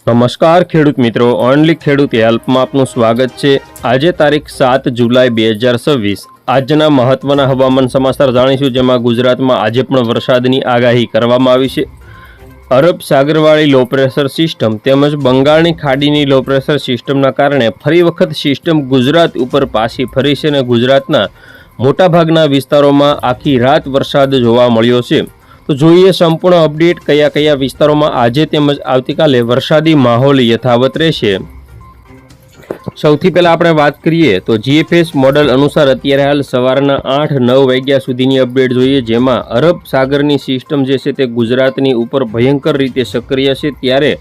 નમસ્કાર ખેડૂત મિત્રો, ઓનલી ખેડૂત હેલ્પમાં આપનું સ્વાગત છે। આજે તારીખ 7 જુલાઈ 2026 આજના મહત્વના હવામાન સમાચાર જાણીશું, જેમાં ગુજરાતમાં આજે પણ વરસાદની આગાહી કરવામાં આવી છે। અરબ સાગરવાળી લો પ્રેશર સિસ્ટમ તેમજ બંગાળની ખાડીની લો પ્રેશર સિસ્ટમના કારણે ફરી વખત સિસ્ટમ ગુજરાત ઉપર પાછી ફરી છે અને ગુજરાતના મોટાભાગના વિસ્તારોમાં આખી રાત વરસાદ જોવા મળ્યો છે। તો જોઈએ સંપૂર્ણ અપડેટ, કયા કયા વિસ્તારોમાં આજે તેમજ આવતીકાલે વરસાદી માહોલ યથાવત રહેશે। સૌથી પહેલા આપણે વાત કરીએ તો જીએફએસ મોડલ અનુસાર અત્યારે હાલ સવારના 8-9 વાગ્યા સુધીની અપડેટ જોઈએ, જેમાં અરબ સાગરની સિસ્ટમ જે છે તે ગુજરાતની ઉપર ભયંકર રીતે સક્રિય છે, ત્યારે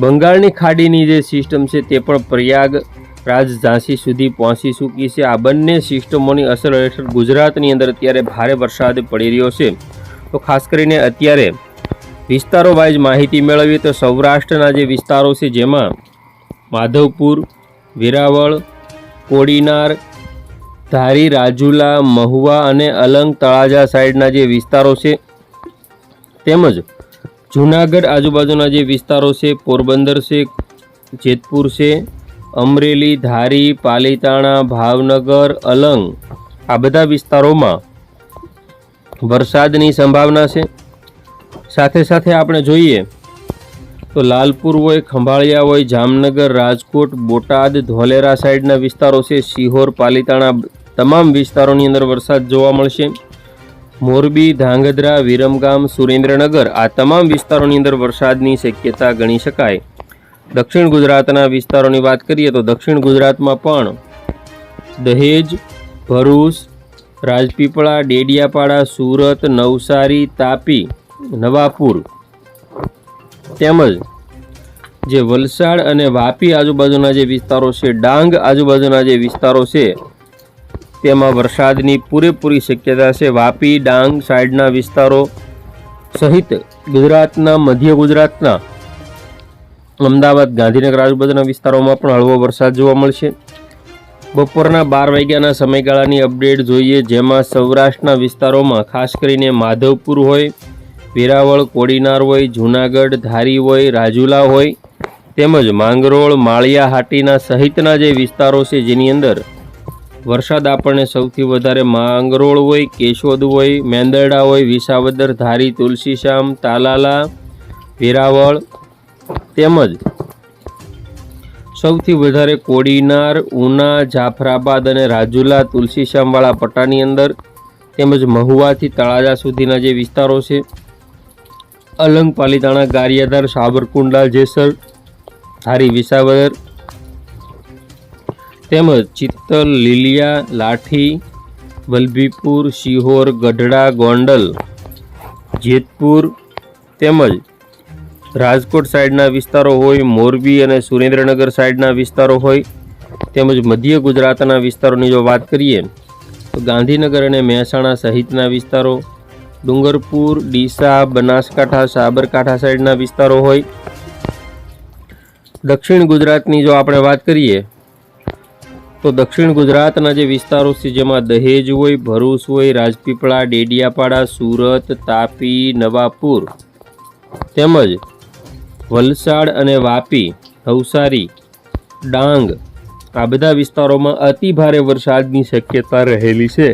બંગાળની ખાડીની જે સિસ્ટમ છે તે પણ પ્રયાગરાજ ઝાંસી સુધી પહોંચી ચૂકી છે। આ બંને સિસ્ટમોની અસર હેઠળ ગુજરાતની અંદર અત્યારે ભારે વરસાદ પડી રહ્યો છે। તો ખાસ કરીને અત્યારે વિસ્તારો વાઇઝ માહિતી મેળવીએ તો સૌરાષ્ટ્રના જે વિસ્તારો છે, જેમાં માધવપુર, વેરાવળ, કોડીનાર, ધારી, રાજુલા, મહુવા અને અલંગ તળાજા સાઈડના જે વિસ્તારો છે, તેમજ જૂનાગઢ આજુબાજુના જે વિસ્તારો છે, પોરબંદર છે, જેતપુર છે, અમરેલી, ધારી, પાલીતાણા, ભાવનગર, અલંગ, આ બધા વિસ્તારોમાં વરસાદની સંભાવના છે। સાથે સાથે આપણે જોઈએ તો લાલપુર હોય, ખંભાળિયા હોય, જામનગર, રાજકોટ, બોટાદ, ધોલેરા સાઈડના વિસ્તારો છે, સિહોર, પાલીતાણા, તમામ વિસ્તારોની અંદર વરસાદ જોવા મળશે। મોરબી, ધાંગધ્રા, વિરમગામ, સુરેન્દ્રનગર, આ તમામ વિસ્તારોની અંદર વરસાદની શક્યતા ગણી શકાય। દક્ષિણ ગુજરાતના વિસ્તારોની વાત કરીએ તો દક્ષિણ ગુજરાતમાં પણ દહેજ, ભરૂચ, રાજપીપળા, ડેડિયાપાડા, સુરત, નવસારી, તાપી, નવાપુર, તેમજ જે વલસાડ અને વાપી આજુબાજુના જે વિસ્તારો છે, ડાંગ આજુબાજુના જે વિસ્તારો છે, તેમાં વરસાદની પૂરેપૂરી શક્યતા છે। વાપી, ડાંગ સાઈડના વિસ્તારો સહિત ગુજરાતના મધ્ય ગુજરાતના અમદાવાદ, ગાંધીનગર આજુબાજુના વિસ્તારોમાં પણ હળવો વરસાદ જોવા મળશે। બપોરના 12 વાગ્યાના સમયગાળાની અપડેટ જોઈએ, જેમાં સૌરાષ્ટ્રના વિસ્તારોમાં ખાસ કરીને માધવપુર હોય, વેરાવળ, કોડીનાર હોય, જૂનાગઢ, ધારી હોય, રાજુલા હોય, તેમજ માંગરોળ, માળિયા હાટીના સહિતના જે વિસ્તારો છે, જેની અંદર વરસાદ આપણને સૌથી વધારે માંગરોળ હોય, કેશોદ હોય, મેંદરડા હોય, વિસાવદર, ધારી, તુલસીશ્યામ, તાલાલા, વેરાવળ, તેમજ સૌથી વધારે કોડીનાર, ઉના, જાફરાબાદ અને રાજુલા, તુલસીશ્યામવાળા પટ્ટાની અંદર, તેમજ મહુવાથી તળાજા સુધીના જે વિસ્તારો છે, અલંગ, પાલીતાણા, ગારિયાધાર, સાબરકુંડલા, જેસર, ધારી, વિસાવદર, તેમજ ચિત્તલ, લીલિયા, લાઠી, વલભીપુર, સિહોર, ગઢડા, ગોંડલ, જેતપુર, તેમજ રાજકોટ સાઈડના વિસ્તારો હોય, મોરબી અને સુરેન્દ્રનગર સાઈડના વિસ્તારો હોય, તેમજ મધ્ય ગુજરાતના વિસ્તારોની જો વાત કરીએ તો ગાંધીનગર અને મહેસાણા સહિતના વિસ્તારો, ડુંગરપુર, ડીસા, બનાસકાંઠા, સાબરકાંઠા સાઈડના વિસ્તારો હોય। દક્ષિણ ગુજરાતની જો આપણે વાત કરીએ તો દક્ષિણ ગુજરાતના જે વિસ્તારો છે, જેમાં દહેજ હોય, ભરૂચ હોય, રાજપીપળા, ડેડિયાપાડા, સુરત, તાપી, નવાપુર, તેમજ વલસાડ અને વાપી, નવસારી, ડાંગ, આ બધા વિસ્તારોમાં અતિ ભારે વરસાદની શક્યતા રહેલી છે।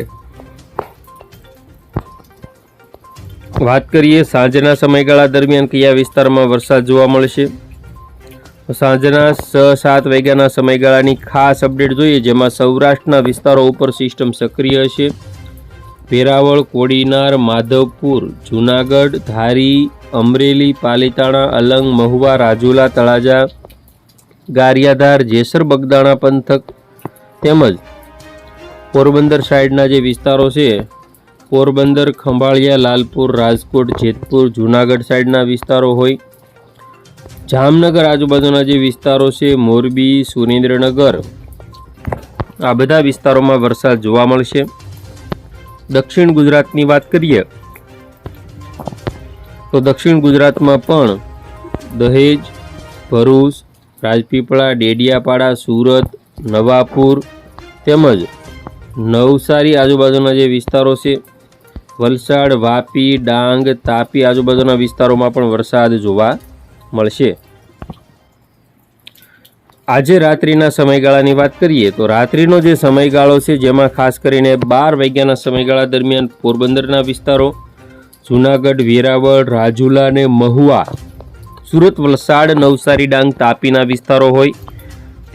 વાત કરીએ સાંજના સમયગાળા દરમિયાન કયા વિસ્તારમાં વરસાદ જોવા મળશે। સાંજના 6-7 વાગ્યાના સમયગાળાની ખાસ અપડેટ જોઈએ, જેમાં સૌરાષ્ટ્રના વિસ્તારો ઉપર સિસ્ટમ સક્રિય છે। વેરાવળ, કોડીનાર, માધવપુર, જૂનાગઢ, ધારી, અમરેલી, પાલીતાણા, અલંગ, મહુવા, રાજુલા, તળાજા, ગારિયાધાર, જેસર, બગદાણા પંથક, તેમજ પોરબંદર સાઈડના જે વિસ્તારો છે, પોરબંદર, ખંભાળિયા, લાલપુર, રાજકોટ, જેતપુર, જૂનાગઢ સાઈડના વિસ્તારો હોય, જામનગર આજુબાજુના જે વિસ્તારો છે, મોરબી, સુરેન્દ્રનગર, આ બધા વિસ્તારોમાં વરસાદ જોવા મળશે। દક્ષિણ ગુજરાતની વાત કરીએ તો દક્ષિણ ગુજરાતમાં પણ દહેજ, ભરૂચ, રાજપીપળા, ડેડિયાપાડા, સુરત, નવાપુર, તેમજ નવસારી આજુબાજુના જે વિસ્તારો છે, વલસાડ, વાપી, ડાંગ, તાપી આજુબાજુના વિસ્તારોમાં પણ વરસાદ જોવા મળશે। આજે રાત્રિના સમયગાળાની વાત કરીએ તો રાત્રિનો જે સમયગાળો છે જેમાં ખાસ કરીને 12 વાગ્યાના સમયગાળા દરમિયાન પોરબંદરના વિસ્તારો, જૂનાગઢ, વેરાવળ, રાજુલા અને મહુવા, સુરત, વલસાડ, નવસારી, ડાંગ, તાપીના વિસ્તારો હોય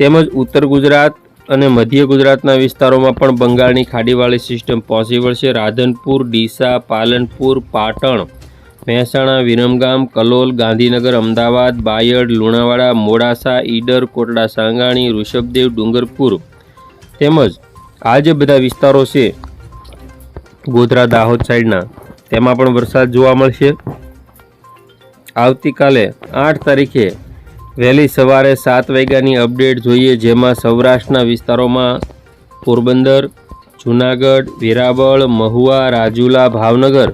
તેમજ ઉત્તર ગુજરાત અને મધ્ય ગુજરાતના વિસ્તારોમાં પણ બંગાળની ખાડીવાળી સિસ્ટમ પહોંચી વળશે. રાધનપુર, ડીસા, પાલનપુર, પાટણ, મહેસાણા, વિરમગામ, કલોલ, ગાંધીનગર, અમદાવાદ, બાયડ, લુણાવાડા, મોડાસા, ઈડર, કોટડા સાંગાણી, ઋષભદેવ, ડુંગરપુર તેમજ આ જે બધા વિસ્તારો છે ગોધરા, દાહોદ સાઈડના તેમાં પણ વરસાદ જોવા મળશે. આવતીકાલે 8 તારીખે વહેલી સવારે 7 વાગ્યાની અપડેટ જોઈએ, જેમાં સૌરાષ્ટ્રના વિસ્તારોમાં પોરબંદર, જૂનાગઢ, વેરાવળ, મહુવા, રાજુલા, ભાવનગર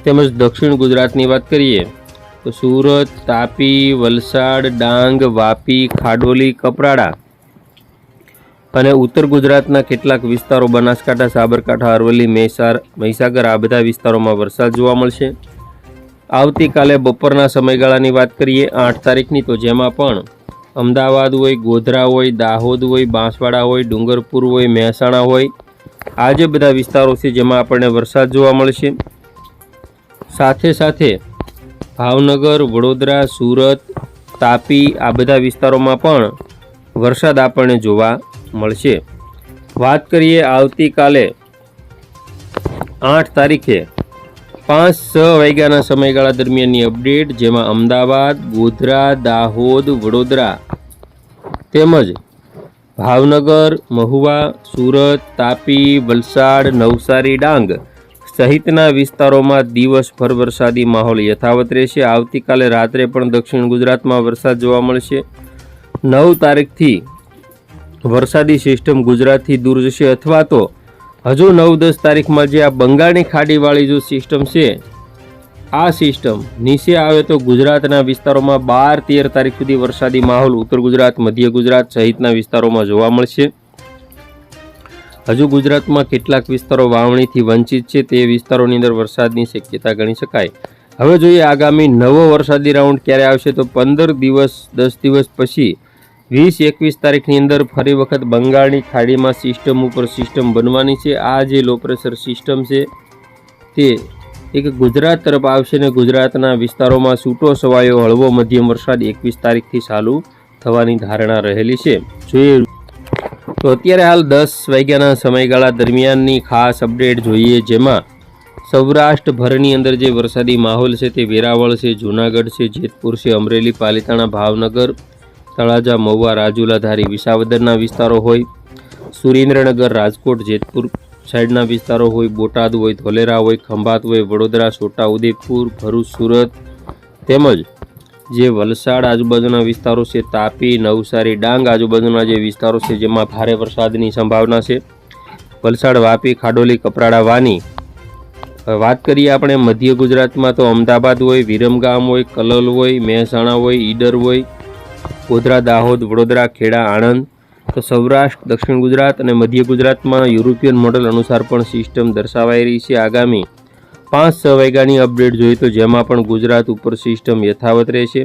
તેમજ દક્ષિણ ગુજરાતની વાત કરીએ તો સુરત, તાપી, વલસાડ, ડાંગ, વાપી, ખાડોલી, કપરાડા અને ઉત્તર ગુજરાતના કેટલાક વિસ્તારો બનાસકાંઠા, સાબરકાંઠા, અરવલ્લી, મહીસાગર આ બધા વિસ્તારોમાં વરસાદ જોવા મળશે. આવતીકાલે બપોરના સમયગાળાની વાત કરીએ 8 તારીખની તો જેમાં પણ અમદાવાદ હોય, ગોધરા હોય, દાહોદ હોય, બાંસવાડા હોય, ડુંગરપુર હોય, મહેસાણા હોય આ જે બધા વિસ્તારો છે જેમાં આપણને વરસાદ જોવા મળશે. સાથે સાથે ભાવનગર, વડોદરા, સુરત, તાપી આ બધા વિસ્તારોમાં પણ વરસાદ આપણને જોવા મળશે. વાત કરીએ આવતીકાલે 8 તારીખે 5-6 વાગ્યાના સમયગાળા દરમિયાનની અપડેટ, જેમાં અમદાવાદ, ગોધરા, દાહોદ, વડોદરા તેમજ ભાવનગર, મહુવા, સુરત, તાપી, વલસાડ, નવસારી, ડાંગ સહિતના વિસ્તારોમાં દિવસભર વરસાદી માહોલ યથાવત રહેશે. આવતીકાલે રાત્રે પણ દક્ષિણ ગુજરાતમાં વરસાદ જોવા મળશે. 9 તારીખથી વરસાદી સિસ્ટમ ગુજરાતથી દૂર જશે અથવા તો હજુ 9-10 તારીખમાં જે આ બંગાળની ખાડીવાળી જો સિસ્ટમ છે આ સિસ્ટમ નીચે આવે તો ગુજરાતના વિસ્તારોમાં 12-13 તારીખ સુધી વરસાદી માહોલ ઉત્તર ગુજરાત, મધ્ય ગુજરાત સહિતના વિસ્તારોમાં જોવા મળશે. હજુ ગુજરાતમાં કેટલાક વિસ્તારો વાવણીથી વંચિત છે, તે વિસ્તારોની અંદર વરસાદની શક્યતા ગણી શકાય. હવે જોઈએ આગામી નવો વરસાદી રાઉન્ડ ક્યારે આવશે તો 15 દિવસ 10 દિવસ પછી 20-21 તારીખની અંદર ફરી વખત બંગાળની ખાડીમાં સિસ્ટમ ઉપર સિસ્ટમ બનવાની છે. આ જે લો પ્રેશર સિસ્ટમ છે તે એક ગુજરાત તરફ આવશે અને ગુજરાતના વિસ્તારોમાં છૂટો છવાયો હળવો મધ્યમ વરસાદ 21 તારીખથી ચાલુ થવાની ધારણા રહેલી છે. જોઈએ તો અત્યારે હાલ 10 વાગ્યાના સમયગાળા દરમિયાનની ખાસ અપડેટ જોઈએ, જેમાં સૌરાષ્ટ્રભરની અંદર જે વરસાદી માહોલ છે તે વેરાવળ છે, જૂનાગઢ છે, જેતપુર છે, અમરેલી, પાલિતાણા, ભાવનગર, તળાજા, મહુવા, રાજુલા, ધારી, વિસાવદરના વિસ્તારો હોય, સુરેન્દ્રનગર, રાજકોટ, જેતપુર સાઈડના વિસ્તારો હોય, બોટાદ હોય, ધોલેરા હોય, ખંભાત હોય, વડોદરા, છોટાઉદેપુર, ભરૂચ, સુરત તેમજ જે વલસાડ આજુબાજુના વિસ્તારો છે, તાપી, નવસારી, ડાંગ આજુબાજુના જે વિસ્તારો છે જેમાં ભારે વરસાદની સંભાવના છે. વલસાડ, વાપી, ખાડોલી, કપરાડા, વાની. વાત કરીએ આપણે મધ્ય ગુજરાતમાં તો અમદાવાદ હોય, વિરમગામ હોય, કલોલ હોય, મહેસાણા હોય, ઈડર હોય, ગોધરા, દાહોદ, વડોદરા, ખેડા, આણંદ. તો સૌરાષ્ટ્ર, દક્ષિણ ગુજરાત અને મધ્ય ગુજરાતમાં યુરોપિયન મોડલ અનુસાર પણ સિસ્ટમ દર્શાવાઈ રહી છે. આગામી 5-6 વાગ્યાની અપડેટ જોઈએ તો જેમાં પણ ગુજરાત ઉપર સિસ્ટમ યથાવત રહેશે.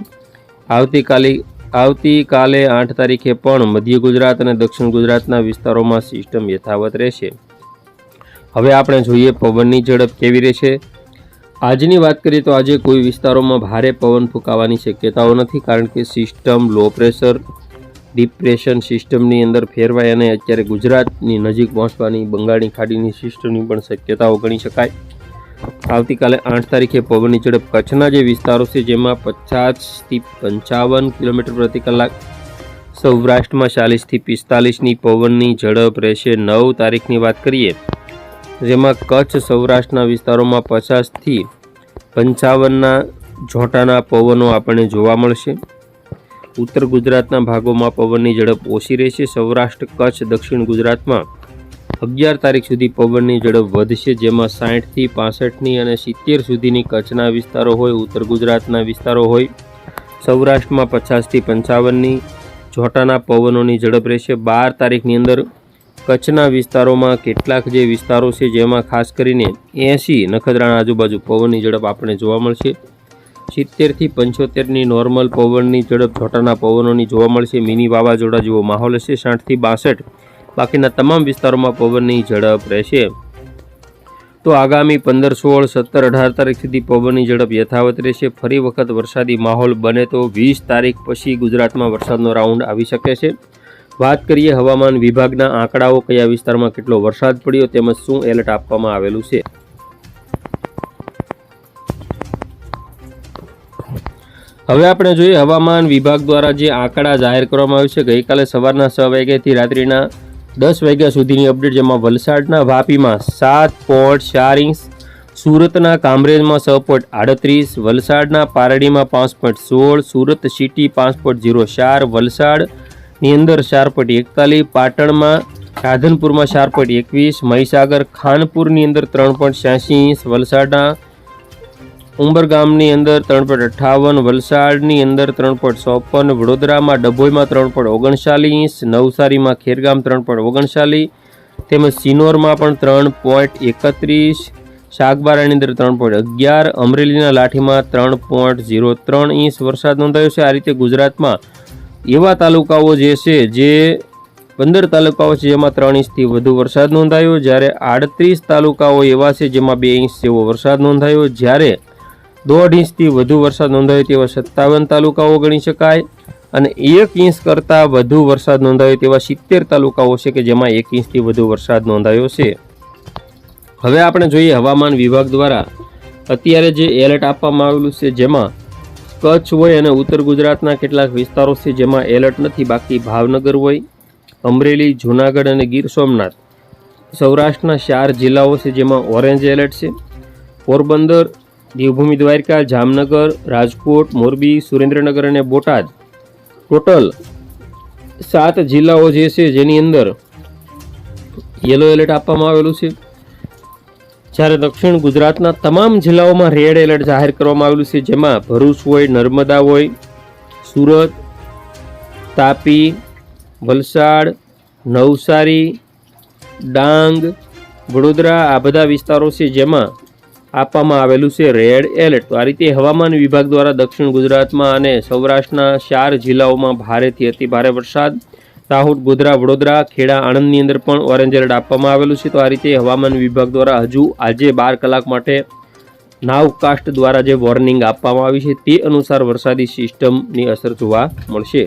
આવતીકાલે 8 તારીખે પણ મધ્ય ગુજરાત અને દક્ષિણ ગુજરાતના વિસ્તારોમાં સિસ્ટમ યથાવત રહેશે. હવે આપણે જોઈએ પવનની ઝડપ કેવી રહેશે. આજની વાત કરીએ તો આજે કોઈ વિસ્તારોમાં ભારે પવન ફૂંકાવાની શક્યતાઓ નથી, કારણ કે સિસ્ટમ લો પ્રેશર ડિપ્રેશન સિસ્ટમની અંદર ફેરવાય અને અત્યારે ગુજરાતની નજીક પહોંચવાની બંગાળની ખાડીની સિસ્ટમની પણ શક્યતાઓ ગણી શકાય. આવતીકાલે 8 તારીખે પવનની ઝડપ કચ્છના જે વિસ્તારો છે જેમાં 50 થી 55 કિલોમીટર પ્રતિ કલાક, સૌરાષ્ટ્રમાં 40 થી 45ની પવનની ઝડપ રહેશે. 9 તારીખની વાત કરીએ જેમાં કચ્છ સૌરાષ્ટ્રના વિસ્તારોમાં 50 થી 55ના ઝોટાના પવનો આપણને જોવા મળશે. ઉત્તર ગુજરાતના ભાગોમાં પવનની ઝડપ ઓછી રહેશે. સૌરાષ્ટ્ર, કચ્છ, દક્ષિણ ગુજરાતમાં 11 તારીખ સુધી પવનની ઝડપ વધશે, જેમાં 60 થી 65ની અને 70 સુધીની કચ્છના વિસ્તારો હોય, ઉત્તર ગુજરાતના વિસ્તારો હોય. સૌરાષ્ટ્રમાં 50 થી 55ની ઝોટાના પવનોની ઝડપ રહેશે. 12 તારીખની અંદર કચ્છના વિસ્તારોમાં કેટલાક જે વિસ્તારો છે જેમાં ખાસ કરીને 80 નખત્રાણા આજુબાજુ પવનની ઝડપ આપણને જોવા મળશે. 70 થી 75ની નોર્મલ પવનની ઝડપ, છોટાના પવનોની જોવા મળશે. મિની વાવાઝોડા જેવો માહોલ હશે. 60 થી 62 બાકીના તમામ વિસ્તારોમાં પવનની ઝડપ રહેશે. તો આગામી 15, 16, 17, 18 તારીખ સુધી પવનની ઝડપ યથાવત રહેશે. ફરી વખત વરસાદી માહોલ બને તો 20 તારીખ પછી ગુજરાતમાં વરસાદનો રાઉન્ડ આવી શકે છે. વાત કરીએ હવામાન વિભાગના આંકડાઓ, કયા વિસ્તારમાં કેટલો વરસાદ પડ્યો તેમજ શું એલર્ટ આપવામાં આવેલું છે. હવે આપણે જોઈએ હવામાન વિભાગ દ્વારા જે આંકડા જાહેર કરવામાં આવ્યું છે ગઈકાલે સવારના 6 વાગ્યાથી રાત્રિના 10 વાગ્યા સુધીની અપડેટ, જેમાં વલસાડના વાપીમાં 7.4 ઇંચ, સુરતના કામરેજમાં 6.38, વલસાડના પારડીમાં 5.16, સુરત સિટી 5.04, વલસાડની અંદર 4.41, પાટણમાં રાધનપુરમાં 4.21, મહીસાગર ખાનપુરની અંદર 3.86 ઇંચ, વલસાડના ઉંબરગામની અંદર 3.58, વલસાડની અંદર 3.54, વડોદરામાં ડભોઈમાં 3.39 ઇંચ, નવસારીમાં ખેરગામ 3.39, તેમજ સિનોરમાં પણ 3.31, શાકબારાની અંદર 3.11, અમરેલીના લાઠીમાં 3.03 ઇંચ વરસાદ નોંધાયો છે. આ રીતે ગુજરાતમાં એવા તાલુકાઓ જે છે, જે 15 તાલુકાઓ છે જેમાં 3 ઇંચથી વધુ વરસાદ નોંધાયો, જ્યારે 38 તાલુકાઓ એવા છે જેમાં 2 ઇંચ જેવો વરસાદ નોંધાયો, જ્યારે 1.5 ઇંચથી વધુ વરસાદ નોંધાયો તેવા 57 તાલુકાઓ ગણી શકાય, અને 1 ઇંચ કરતાં વધુ વરસાદ નોંધાયો તેવા 70 તાલુકાઓ છે કે જેમાં 1 ઇંચથી વધુ વરસાદ નોંધાયો છે. હવે આપણે જોઈએ હવામાન વિભાગ દ્વારા અત્યારે જે એલર્ટ આપવામાં આવેલું છે, જેમાં કચ્છ હોય અને ઉત્તર ગુજરાતના કેટલાક વિસ્તારો છે જેમાં એલર્ટ નથી, બાકી ભાવનગર હોય, અમરેલી, જૂનાગઢ અને ગીર સોમનાથ, સૌરાષ્ટ્રના 4 જિલ્લાઓ છે જેમાં ઓરેન્જ એલર્ટ છે. પોરબંદર, દેવભૂમિ દ્વારકા, જામનગર, રાજકોટ, મોરબી, સુરેન્દ્રનગર અને બોટાદ, ટોટલ 7 જિલ્લાઓ જે છે જેની અંદર યલો એલર્ટ આપવામાં આવેલું છે, જ્યારે દક્ષિણ ગુજરાતના તમામ જિલ્લાઓમાં રેડ એલર્ટ જાહેર કરવામાં આવેલું છે, જેમાં ભરૂચ હોય, નર્મદા હોય, સુરત, તાપી, વલસાડ, નવસારી, ડાંગ, વડોદરા, આ બધા વિસ્તારો છે જેમાં આપવામાં આવેલું છે રેડ એલર્ટ. તો આ રીતે હવામાન વિભાગ દ્વારા દક્ષિણ ગુજરાતમાં અને સૌરાષ્ટ્રના 4 જિલ્લાઓમાં ભારેથી અતિ ભારે વરસાદ, દાહોદ, ગોધરા, વડોદરા, ખેડા, આણંદની અંદર પણ ઓરેન્જ એલર્ટ આપવામાં આવેલું છે. તો આ રીતે હવામાન વિભાગ દ્વારા હજુ આજે 12 કલાક માટે નાવકાસ્ટ દ્વારા જે વોર્નિંગ આપવામાં આવી છે તે અનુસાર વરસાદી સિસ્ટમની અસર જોવા મળશે.